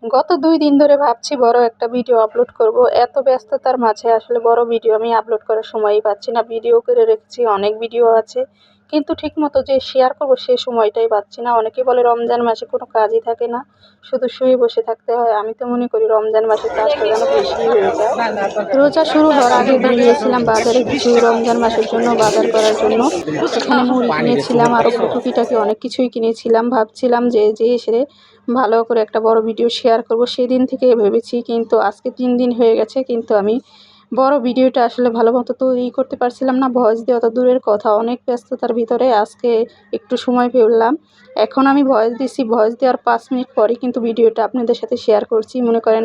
গত ২ দিন ধরে ভাবছি বড় একটা ভিডিও আপলোড করব। এত ব্যস্ততার মাঝে আসলে বড় ভিডিও আমি আপলোড করার সময়ই পাচ্ছি না। ভিডিও করে রেখেছি, অনেক ভিডিও আছে। কিন্তু ঠিকমতো যে শেয়ার করব সে সময়টাই পাচ্ছি না। অনেকে বলে রমজান মাসে কোনো কাজই থাকে না, শুধু শুয়ে বসে থাকতে হয়। আমি তো মনে করি রমজান মাসে কাজটা যেন বেশিই হয়ে যায়। রোজা শুরু হওয়ার আগে বেরিয়েছিলাম বাজারে কিছু রমজান মাসের জন্য বাজার করার জন্য। এখানে মুড়ি কিনেছিলাম, আরও টুকিটাকি অনেক কিছুই কিনেছিলাম। ভাবছিলাম যে এসে ভালো করে একটা বড় ভিডিও শেয়ার করব, সেদিন থেকে ভেবেছি। কিন্তু আজকে 3 দিন হয়ে গেছে, কিন্তু আমি বড় ভিডিওটা আসলে ভালো মতো তৈরি করতে পারছিলাম না। ভয়েস দেওয়া তো দূরের কথা, অনেক ব্যস্ততার ভিতরে আজকে একটু সময় পেলাম। এখন আমি ভয়েস দিচ্ছি, ভয়েস দেওয়ার 5 মিনিট পরে কিন্তু ভিডিওটা আপনাদের সাথে শেয়ার করছি। মনে করেন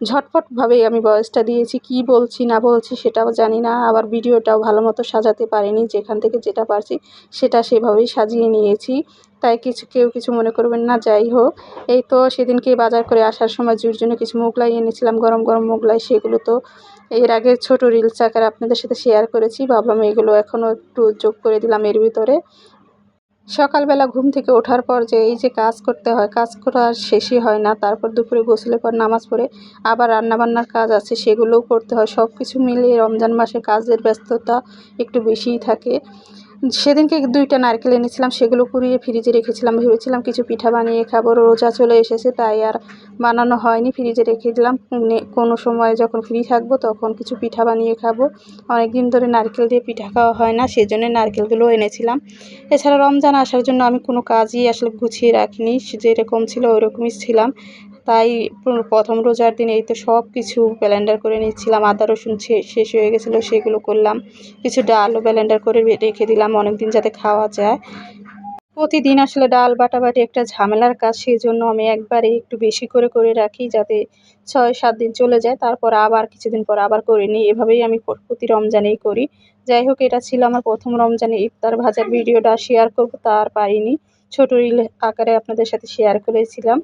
ঝটপটভাবেই আমি ভয়েসটা দিয়েছি, কি বলছি না বলছি সেটাও জানি না। আবার ভিডিওটাও ভালো মতো সাজাতে পারিনি, যেখান থেকে যেটা পারছি সেটা সেভাবেই সাজিয়ে নিয়েছি। তাই কেউ কিছু মনে করবেন না। যাই হোক, এই তো সেদিনকে বাজার করে আসার সময় জুর জন্য কিছু মোগলাই এনেছিলাম, গরম গরম মোগলাই। সেগুলো তো এর আগে ছোট রিলস আকারে আপনাদের সাথে শেয়ার করেছি। ভাবলাম এগুলো এখনও একটু যোগ করে দিলাম এর ভিতরে। সকালবেলা ঘুম থেকে ওঠার পর যে এই যে কাজ করতে হয়, কাজ করা আর শেষই হয় না। তারপর দুপুরে গোসলের পর নামাজ পড়ে আবার রান্নাবান্নার কাজ আছে, সেগুলোও করতে হয়। সব কিছু মিলিয়ে রমজান মাসে কাজের ব্যস্ততা একটু বেশিই থাকে। সেদিনকে 2টা নারকেল এনেছিলাম, সেগুলো কুড়িয়ে ফ্রিজে রেখেছিলাম। ভেবেছিলাম কিছু পিঠা বানিয়ে খাবো, রোজা চলে এসেছে তাই আর বানানো হয়নি, ফ্রিজে রেখে দিলাম। কোনো সময় যখন ফ্রি থাকবো তখন কিছু পিঠা বানিয়ে খাবো। অনেক দিন ধরে নারকেল দিয়ে পিঠা খাওয়া হয় না, সেজন্য নারকেলগুলোও এনেছিলাম। এছাড়া রমজান আসার জন্য আমি কোনো কাজই আসলে গুছিয়ে রাখিনি, যেরকম ছিল ওইরকমই ছিলাম। তাই প্রথম রোজার দিন এই তো সব কিছু ব্লেন্ডার করে নিচ্ছিলাম। আদা রসুন শেষ হয়ে গেছিলো, সেগুলো করলাম। কিছু ডালও ব্লেন্ডার করে রেখে দিলাম অনেক দিন যাতে খাওয়া যায়। প্রতিদিন আসলে ডাল বাটাবাটি একটা ঝামেলার কাজ, সেই জন্য আমি একবারে একটু বেশি করে করে রাখি, যাতে 6-7 দিন চলে যায়। তারপর আবার কিছুদিন পর আবার করে নিই, এভাবেই আমি প্রতি রমজানেই করি। যাই হোক, এটা ছিল আমার প্রথম রমজানে ইফতার ভাজার ভিডিওটা শেয়ার করব, তা আর পারিনি। ছোট রিল আকারে আপনাদের সাথে শেয়ার করেছিলাম।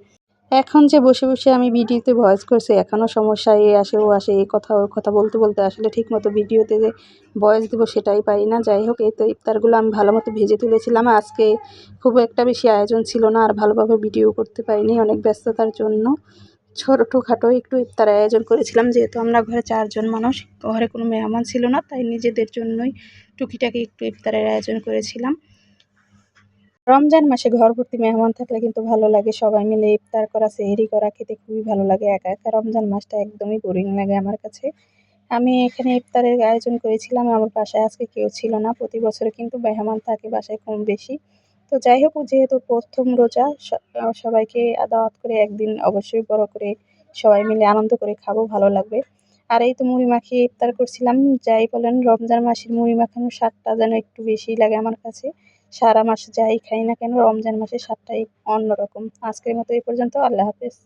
এখন যে বসে বসে আমি ভিডিওতে ভয়েস করছি, এখনও সমস্যা এ আসে ও আসে, এই কথা ওই কথা বলতে বলতে আসলে ঠিকমতো ভিডিওতে যে ভয়েস দেবো সেটাই পারি না। যাই হোক, এই তো ইফতারগুলো আমি ভালো মতো ভেজে তুলেছিলাম। আজকে খুব একটা বেশি আয়োজন ছিল না, আর ভালোভাবে ভিডিও করতে পারিনি অনেক ব্যস্ততার জন্য। ছোটোখাটো একটু ইফতার আয়োজন করেছিলাম, যেহেতু আমরা ঘরে 4 জন মানুষ, ঘরে কোনো মেহমান ছিল না, তাই নিজেদের জন্যই টুকিটাকি একটু ইফতারের আয়োজন করেছিলাম। রমজান মাসে ঘর ভর্তি মেহমান থাকলে কিন্তু ভালো লাগে, সবাই মিলে ইফতার করা, সেহরি করা খেতে খুবই ভালো লাগে। একা একা রমজান মাসটা একদমই বোরিং লাগে আমার কাছে। আমি এখানে ইফতারের আয়োজন করেছিলাম, আমার বাসায় আজকে কেউ ছিল না। প্রতি বছরে কিন্তু মেহমান থাকে বাসায় কম বেশি। তো যাই হোক, যেহেতু প্রথম রোজা, সবাইকে দাওয়াত করে একদিন অবশ্যই বড় করে সবাই মিলে আনন্দ করে খাবো, ভালো লাগবে। আর এই তো মুড়ি মাখিয়ে ইফতার করছিলাম। যাই বলেন, রমজান মাসের মুড়ি মাখানোর স্বাদটা যেন একটু বেশিই লাগে আমার কাছে। সারা মাস যাই খাই না কেন, রমজান মাসের স্বাদটাই অন্যরকম। আজকের মতো এই পর্যন্ত। আল্লাহ হাফেজ।